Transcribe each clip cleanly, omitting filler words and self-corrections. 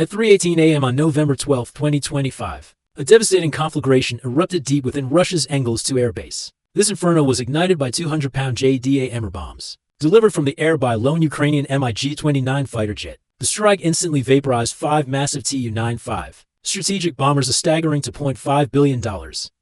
At 3:18 a.m. on November 12, 2025, a devastating conflagration erupted deep within Russia's Engels 2 air base. This inferno was ignited by 200-pound JDAM bombs, delivered from the air by a lone Ukrainian MiG-29 fighter jet. The strike instantly vaporized 5 massive Tu-95 strategic bombers, a staggering $2.5 billion.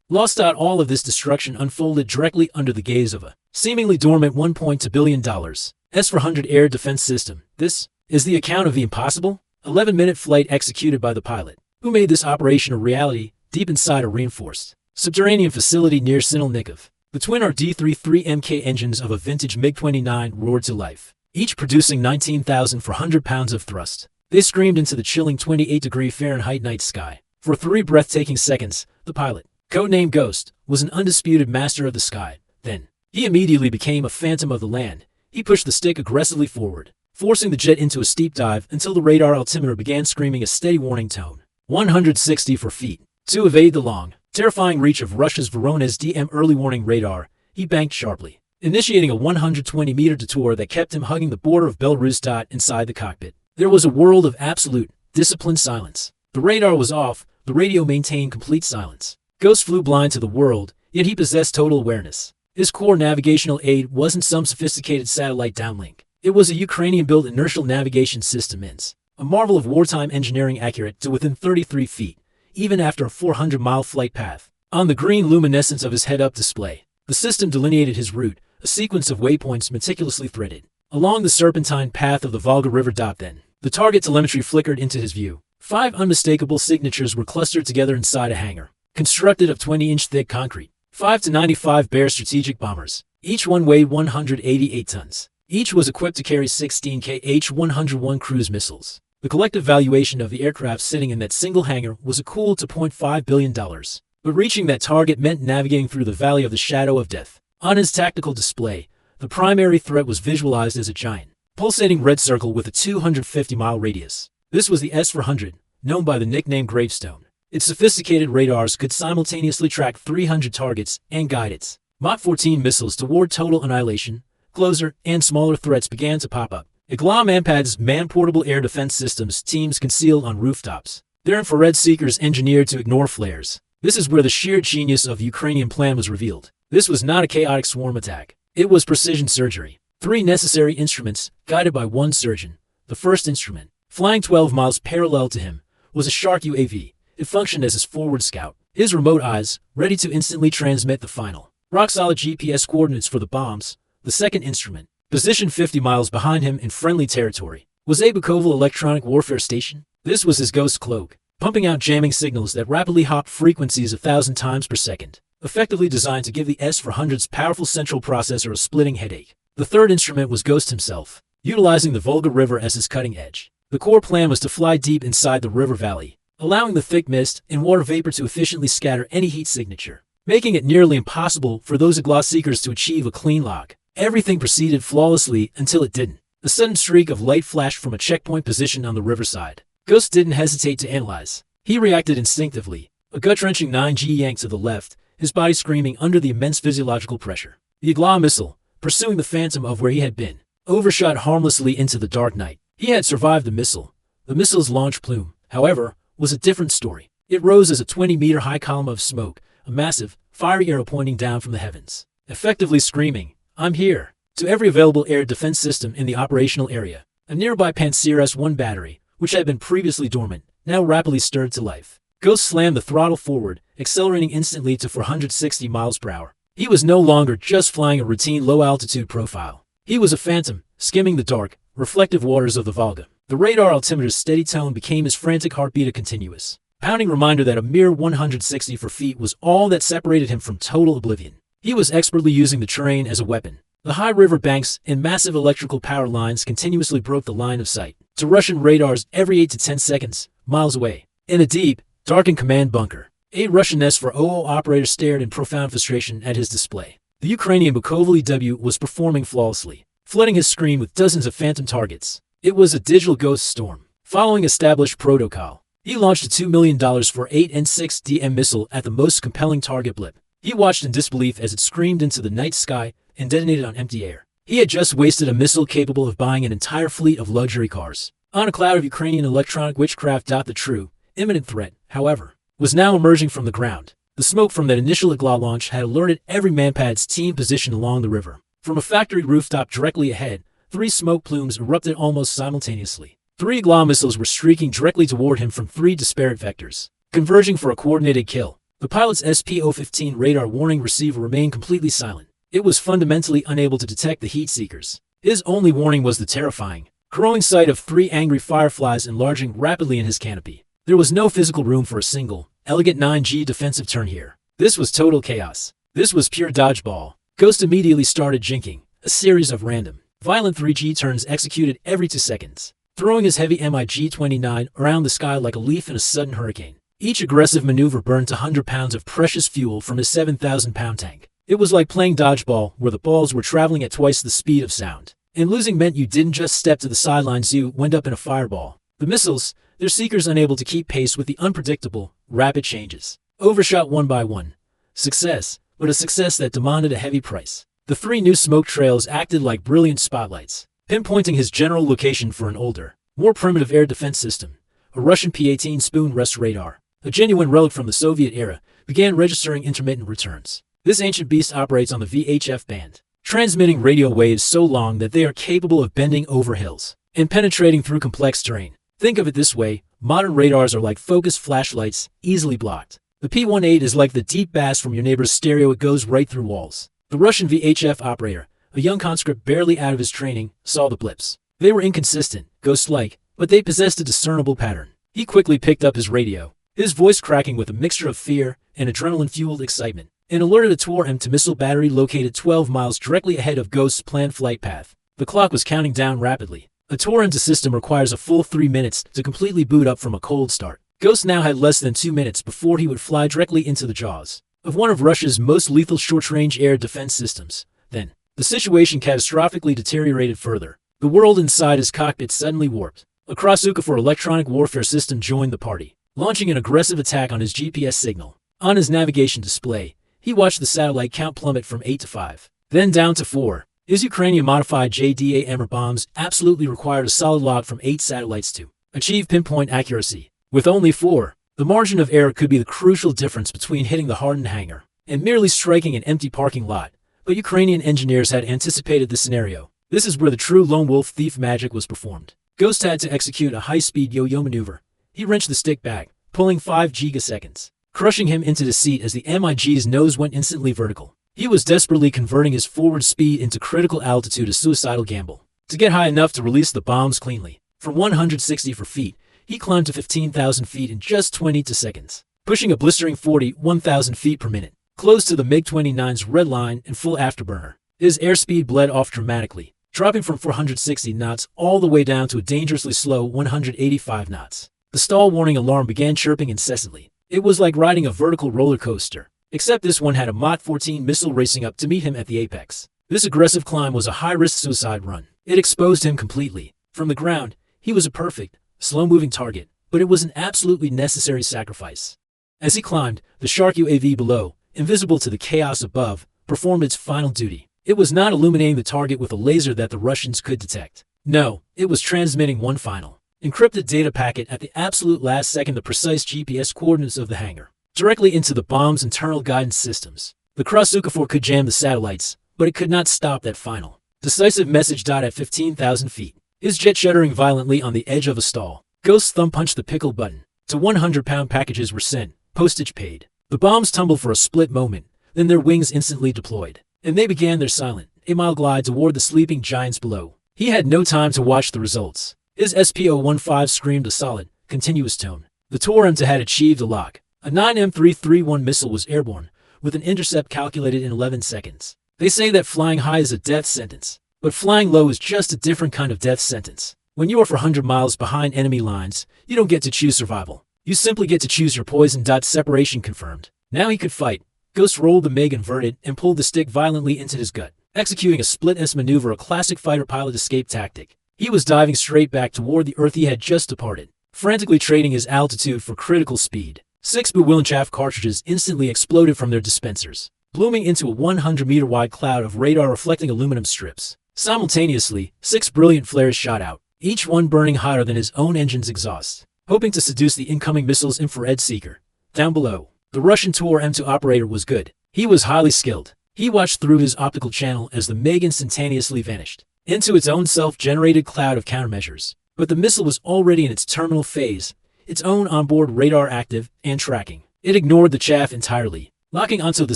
Lost. All of this destruction unfolded directly under the gaze of a seemingly dormant $1.2 billion S-400 air defense system. This is the account of the impossible 11-minute flight executed by the pilot, who made this operation a reality deep inside a reinforced subterranean facility near Sinelnikov. The twin RD-33MK engines of a vintage MiG-29 roared to life, each producing 19,400 pounds of thrust. They screamed into the chilling 28-degree Fahrenheit night sky. For 3 breathtaking seconds, the pilot, codenamed Ghost, was an undisputed master of the sky. Then, he immediately became a phantom of the land. He pushed the stick aggressively forward, forcing the jet into a steep dive until the radar altimeter began screaming a steady warning tone. 164 feet. To evade the long, terrifying reach of Russia's Voronezh DM early warning radar, he banked sharply, initiating a 120-meter detour that kept him hugging the border of Belarus. Inside the cockpit, there was a world of absolute, disciplined silence. The radar was off, the radio maintained complete silence. Ghost flew blind to the world, yet he possessed total awareness. His core navigational aid wasn't some sophisticated satellite downlink. It was a Ukrainian-built inertial navigation system INS, a marvel of wartime engineering, accurate to within 33 feet, even after a 400-mile flight path. On the green luminescence of his head-up display, the system delineated his route, a sequence of waypoints meticulously threaded along the serpentine path of the Volga River. Then, the target telemetry flickered into his view. 5 unmistakable signatures were clustered together inside a hangar, constructed of 20-inch thick concrete. 5 to 95 Bear strategic bombers. Each one weighed 188 tons. Each was equipped to carry 16 Kh-101 cruise missiles. The collective valuation of the aircraft sitting in that single hangar was a cool $2.5 billion. But reaching that target meant navigating through the valley of the shadow of death. On his tactical display, the primary threat was visualized as a giant, pulsating red circle with a 250-mile radius. This was the S-400, known by the nickname Gravestone. Its sophisticated radars could simultaneously track 300 targets and guide its Mach 14 missiles toward total annihilation. Closer and smaller threats began to pop up. Igla Manpad's man-portable air defense systems teams concealed on rooftops, their infrared seekers engineered to ignore flares. This is where the sheer genius of the Ukrainian plan was revealed. This was not a chaotic swarm attack. It was precision surgery. 3 necessary instruments, guided by 1 surgeon. The first instrument, flying 12 miles parallel to him, was a Shark UAV. It functioned as his forward scout, his remote eyes, ready to instantly transmit the final, rock-solid GPS coordinates for the bombs. The second instrument, positioned 50 miles behind him in friendly territory, was a Bukovel electronic warfare station. This was his Ghost cloak, pumping out jamming signals that rapidly hopped frequencies 1,000 times per second, effectively designed to give the S-400's powerful central processor a splitting headache. The third instrument was Ghost himself, utilizing the Volga River as his cutting edge. The core plan was to fly deep inside the river valley, allowing the thick mist and water vapor to efficiently scatter any heat signature, making it nearly impossible for those Igla seekers to achieve a clean lock. Everything proceeded flawlessly until it didn't. A sudden streak of light flashed from a checkpoint position on the riverside. Ghost didn't hesitate to analyze. He reacted instinctively, a gut-wrenching 9G yank to the left, his body screaming under the immense physiological pressure. The Igla missile, pursuing the phantom of where he had been, overshot harmlessly into the dark night. He had survived the missile. The missile's launch plume, however, was a different story. It rose as a 20-meter-high column of smoke, a massive, fiery arrow pointing down from the heavens, effectively screaming, "I'm here!" to every available air defense system in the operational area. A nearby Pantsir S-1 battery, which had been previously dormant, now rapidly stirred to life. Ghost slammed the throttle forward, accelerating instantly to 460 miles per hour. He was no longer just flying a routine low-altitude profile. He was a phantom, skimming the dark, reflective waters of the Volga. The radar altimeter's steady tone became his frantic heartbeat, a continuous, pounding reminder that a mere 164 feet was all that separated him from total oblivion. He was expertly using the terrain as a weapon. The high river banks and massive electrical power lines continuously broke the line of sight to Russian radars every 8 to 10 seconds, miles away. In a deep, darkened command bunker, a Russian S-400 operator stared in profound frustration at his display. The Ukrainian Bukovel EW was performing flawlessly, flooding his screen with dozens of phantom targets. It was a digital ghost storm. Following established protocol, he launched a $2 million for 8 and 6 DM missile at the most compelling target blip. He watched in disbelief as it screamed into the night sky and detonated on empty air. He had just wasted a missile capable of buying an entire fleet of luxury cars. On a cloud of Ukrainian electronic witchcraft. The true, imminent threat, however, was now emerging from the ground. The smoke from that initial Igla launch had alerted every Manpad's team positioned along the river. From a factory rooftop directly ahead, 3 smoke plumes erupted almost simultaneously. 3 Igla missiles were streaking directly toward him from 3 disparate vectors, converging for a coordinated kill. The pilot's SPO-15 radar warning receiver remained completely silent. It was fundamentally unable to detect the heat seekers. His only warning was the terrifying, growing sight of 3 angry fireflies enlarging rapidly in his canopy. There was no physical room for a single, elegant 9G defensive turn here. This was total chaos. This was pure dodgeball. Ghost immediately started jinking, a series of random, violent 3G turns executed every 2 seconds, throwing his heavy MiG-29 around the sky like a leaf in a sudden hurricane. Each aggressive maneuver burned 100 pounds of precious fuel from his 7,000-pound tank. It was like playing dodgeball, where the balls were traveling at twice the speed of sound. And losing meant you didn't just step to the sidelines, you went up in a fireball. The missiles, their seekers unable to keep pace with the unpredictable, rapid changes, overshot one by one. Success, but a success that demanded a heavy price. The 3 new smoke trails acted like brilliant spotlights, pinpointing his general location for an older, more primitive air defense system. A Russian P-18 spoon rest radar, a genuine relic from the Soviet era, began registering intermittent returns. This ancient beast operates on the VHF band, transmitting radio waves so long that they are capable of bending over hills and penetrating through complex terrain. Think of it this way, modern radars are like focused flashlights, easily blocked. The P-18 is like the deep bass from your neighbor's stereo, it goes right through walls. The Russian VHF operator, a young conscript barely out of his training, saw the blips. They were inconsistent, ghost-like, but they possessed a discernible pattern. He quickly picked up his radio, his voice cracking with a mixture of fear and adrenaline-fueled excitement, and alerted a TOR M2 battery located 12 miles directly ahead of Ghost's planned flight path. The clock was counting down rapidly. A TOR M2 system requires a full 3 minutes to completely boot up from a cold start. Ghost now had less than 2 minutes before he would fly directly into the jaws of one of Russia's most lethal short-range air defense systems. Then, the situation catastrophically deteriorated further. The world inside his cockpit suddenly warped. A Krasuka-4 electronic warfare system joined the party, launching an aggressive attack on his GPS signal. On his navigation display, he watched the satellite count plummet from 8 to 5, then down to 4. His Ukrainian-modified JDA-AMR bombs absolutely required a solid log from 8 satellites to achieve pinpoint accuracy. With only 4, the margin of error could be the crucial difference between hitting the hardened hangar and merely striking an empty parking lot. But Ukrainian engineers had anticipated this scenario. This is where the true lone wolf thief magic was performed. Ghost had to execute a high-speed yo-yo maneuver. He wrenched the stick back, pulling 5 gigaseconds, crushing him into the seat as the MiG's nose went instantly vertical. He was desperately converting his forward speed into critical altitude, a suicidal gamble, to get high enough to release the bombs cleanly. From 164 feet, he climbed to 15,000 feet in just 22 seconds, pushing a blistering 41,000 feet per minute, close to the MiG-29's red line and full afterburner. His airspeed bled off dramatically, dropping from 460 knots all the way down to a dangerously slow 185 knots. The stall warning alarm began chirping incessantly. It was like riding a vertical roller coaster, except this one had a Mach 14 missile racing up to meet him at the apex. This aggressive climb was a high-risk suicide run. It exposed him completely. From the ground, he was a perfect, slow-moving target, but it was an absolutely necessary sacrifice. As he climbed, the Shark UAV below, invisible to the chaos above, performed its final duty. It was not illuminating the target with a laser that the Russians could detect. No, it was transmitting one final, encrypted data packet at the absolute last second, the precise GPS coordinates of the hangar, directly into the bomb's internal guidance systems. The Krasuka-4 could jam the satellites, but it could not stop that final, decisive message. At 15,000 feet, his jet shuddering violently on the edge of a stall, Ghost thumb punched the pickle button. 100-pound packages were sent, postage paid. The bombs tumbled for a split moment, then their wings instantly deployed, and they began their silent, 8-mile glide toward the sleeping giants below. He had no time to watch the results. His SPO-15 screamed a solid, continuous tone. The TOR M2 had achieved a lock. A 9M331 missile was airborne, with an intercept calculated in 11 seconds. They say that flying high is a death sentence, but flying low is just a different kind of death sentence. When you are 400 miles behind enemy lines, you don't get to choose survival. You simply get to choose your poison. Separation confirmed. Now he could fight. Ghost rolled the MiG inverted and pulled the stick violently into his gut, executing a split-S maneuver, a classic fighter pilot escape tactic. He was diving straight back toward the Earth he had just departed, frantically trading his altitude for critical speed. 6 Bewillenchaft cartridges instantly exploded from their dispensers, blooming into a 100-meter-wide cloud of radar-reflecting aluminum strips. Simultaneously, 6 brilliant flares shot out, each one burning hotter than his own engine's exhaust, hoping to seduce the incoming missile's infrared seeker. Down below, the Russian TOR-M2 operator was good. He was highly skilled. He watched through his optical channel as the MiG instantaneously vanished into its own self-generated cloud of countermeasures. But the missile was already in its terminal phase, its own onboard radar active and tracking. It ignored the chaff entirely, locking onto the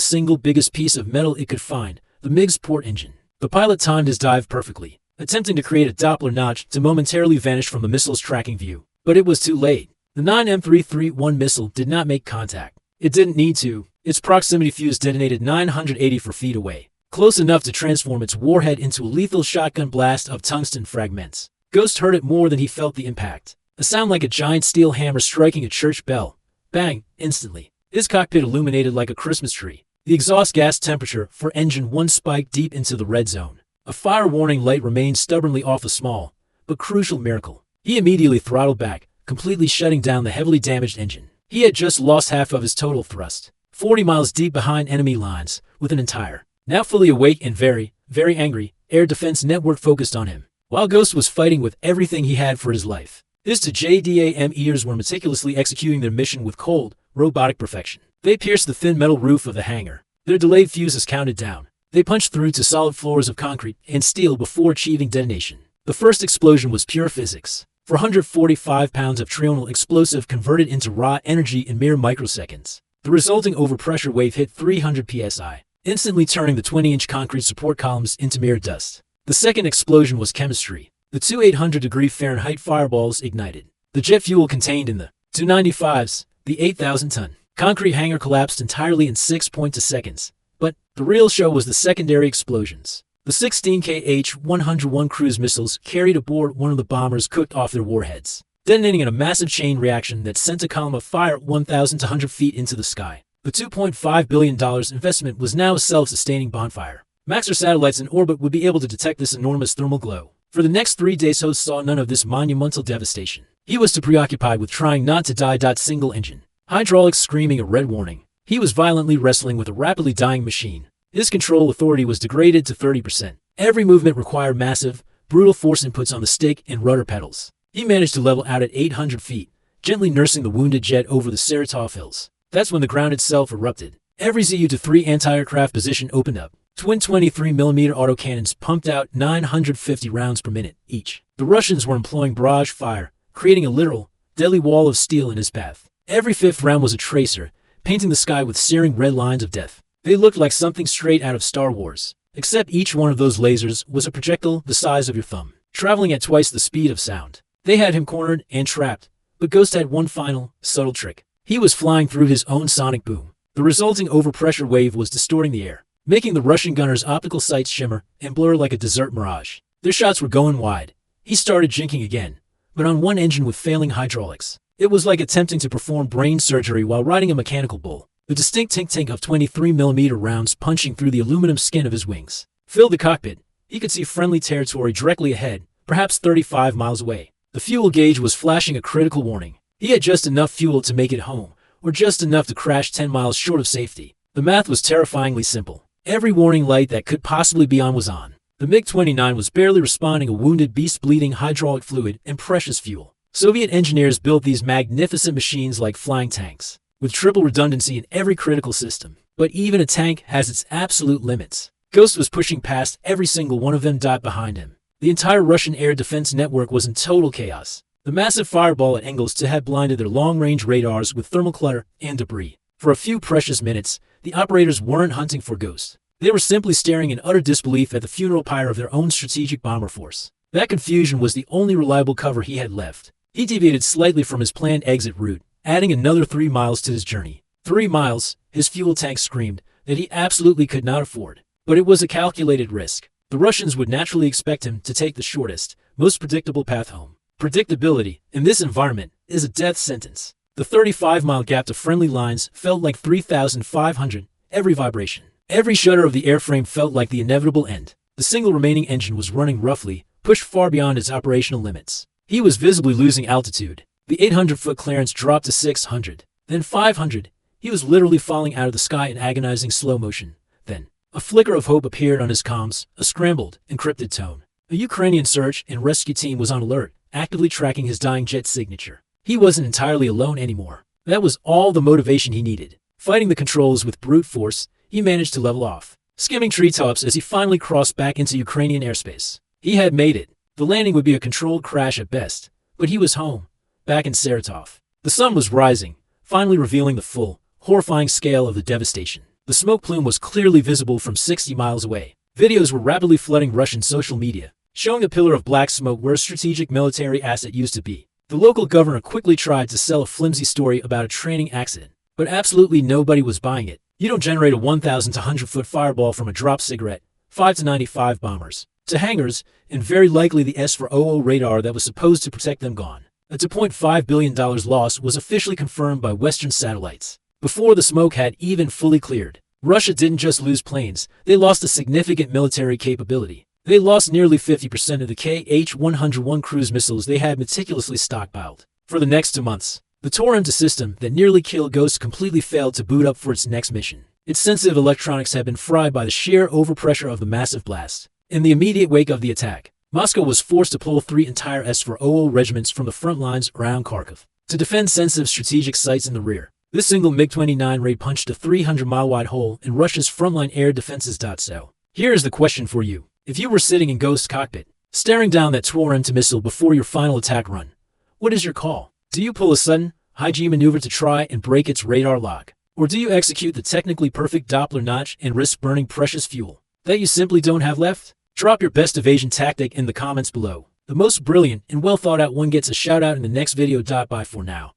single biggest piece of metal it could find, the MiG's port engine. The pilot timed his dive perfectly, attempting to create a Doppler notch to momentarily vanish from the missile's tracking view. But it was too late. The 9M331 missile did not make contact. It didn't need to. Its proximity fuse detonated 984 feet away, close enough to transform its warhead into a lethal shotgun blast of tungsten fragments. Ghost heard it more than he felt the impact. A sound like a giant steel hammer striking a church bell. Bang! Instantly. His cockpit illuminated like a Christmas tree. The exhaust gas temperature for engine 1 spiked deep into the red zone. A fire warning light remained stubbornly off, a small, but crucial miracle. He immediately throttled back, completely shutting down the heavily damaged engine. He had just lost half of his total thrust, 40 miles deep behind enemy lines, with an entire, now fully awake and very, very angry, air defense network focused on him, while Ghost was fighting with everything he had for his life. His two JDAM ears were meticulously executing their mission with cold, robotic perfection. They pierced the thin metal roof of the hangar. Their delayed fuses counted down. They punched through to solid floors of concrete and steel before achieving detonation. The first explosion was pure physics. 445 pounds of trional explosive converted into raw energy in mere microseconds. The resulting overpressure wave hit 300 psi, instantly turning the 20-inch concrete support columns into mere dust. The second explosion was chemistry. The two 800-degree Fahrenheit fireballs ignited. The jet fuel contained in the 295s, the 8,000-ton concrete hangar, collapsed entirely in 6.2 seconds. But the real show was the secondary explosions. The 16 Kh-101 cruise missiles carried aboard one of the bombers cooked off their warheads, detonating in a massive chain reaction that sent a column of fire 1,200 feet into the sky. The $2.5 billion investment was now a self-sustaining bonfire. Maxar satellites in orbit would be able to detect this enormous thermal glow. For the next 3 days, Host saw none of this monumental devastation. He was too preoccupied with trying not to die. Single engine hydraulics screaming a red warning. He was violently wrestling with a rapidly dying machine. His control authority was degraded to 30%. Every movement required massive, brutal force inputs on the stick and rudder pedals. He managed to level out at 800 feet, gently nursing the wounded jet over the Saratov Hills. That's when the ground itself erupted. Every Zu-3 anti-aircraft position opened up. Twin 23mm autocannons pumped out 950 rounds per minute each. The Russians were employing barrage fire, creating a literal, deadly wall of steel in his path. Every fifth round was a tracer, painting the sky with searing red lines of death. They looked like something straight out of Star Wars, except each one of those lasers was a projectile the size of your thumb, traveling at twice the speed of sound. They had him cornered and trapped, but Ghost had one final, subtle trick. He was flying through his own sonic boom. The resulting overpressure wave was distorting the air, making the Russian gunners' optical sights shimmer and blur like a desert mirage. Their shots were going wide. He started jinking again, but on one engine with failing hydraulics. It was like attempting to perform brain surgery while riding a mechanical bull. The distinct tink-tink of 23mm rounds punching through the aluminum skin of his wings filled the cockpit. He could see friendly territory directly ahead, perhaps 35 miles away. The fuel gauge was flashing a critical warning. He had just enough fuel to make it home, or just enough to crash 10 miles short of safety. The math was terrifyingly simple. Every warning light that could possibly be on was on. The MiG-29 was barely responding, a wounded beast bleeding hydraulic fluid and precious fuel. Soviet engineers built these magnificent machines like flying tanks, with triple redundancy in every critical system. But even a tank has its absolute limits. Ghost was pushing past every single one of them. Behind him, the entire Russian air defense network was in total chaos. The massive fireball at Engels had blinded their long-range radars with thermal clutter and debris. For a few precious minutes, the operators weren't hunting for Ghost. They were simply staring in utter disbelief at the funeral pyre of their own strategic bomber force. That confusion was the only reliable cover he had left. He deviated slightly from his planned exit route, adding another 3 miles to his journey. 3 miles, his fuel tank screamed, that he absolutely could not afford. But it was a calculated risk. The Russians would naturally expect him to take the shortest, most predictable path home. Predictability, in this environment, is a death sentence. The 35-mile gap to friendly lines felt like 3,500, every vibration. Every shudder of the airframe felt like the inevitable end. The single remaining engine was running roughly, pushed far beyond its operational limits. He was visibly losing altitude. The 800-foot clearance dropped to 600, then 500. He was literally falling out of the sky in agonizing slow motion. Then, a flicker of hope appeared on his comms, a scrambled, encrypted tone. A Ukrainian search and rescue team was on alert, actively tracking his dying jet's signature. He wasn't entirely alone anymore. That was all the motivation he needed. Fighting the controls with brute force, he managed to level off, skimming treetops as he finally crossed back into Ukrainian airspace. He had made it. The landing would be a controlled crash at best, but he was home, back in Saratov. The sun was rising, finally revealing the full, horrifying scale of the devastation. The smoke plume was clearly visible from 60 miles away. Videos were rapidly flooding Russian social media, showing a pillar of black smoke where a strategic military asset used to be. The local governor quickly tried to sell a flimsy story about a training accident, but absolutely nobody was buying it. You don't generate a 1,000 to 100-foot fireball from a dropped cigarette, 5 to 95 bombers, to hangars, and very likely the S-400 radar that was supposed to protect them gone. A $2.5 billion loss was officially confirmed by Western satellites. Before the smoke had even fully cleared, Russia didn't just lose planes, they lost a significant military capability. They lost nearly 50% of the Kh-101 cruise missiles they had meticulously stockpiled. For the next 2 months, the Torrent system that nearly killed Ghost completely failed to boot up for its next mission. Its sensitive electronics had been fried by the sheer overpressure of the massive blast. In the immediate wake of the attack, Moscow was forced to pull 3 entire S-400 regiments from the front lines around Kharkov to defend sensitive strategic sites in the rear. This single MiG-29 raid punched a 300-mile-wide hole in Russia's frontline air defenses. So, here is the question for you. If you were sitting in Ghost's cockpit, staring down that Torrent missile before your final attack run, what is your call? Do you pull a sudden, high-G maneuver to try and break its radar lock? Or do you execute the technically perfect Doppler notch and risk burning precious fuel that you simply don't have left? Drop your best evasion tactic in the comments below. The most brilliant and well-thought-out one gets a shout-out in the next video. Bye for now.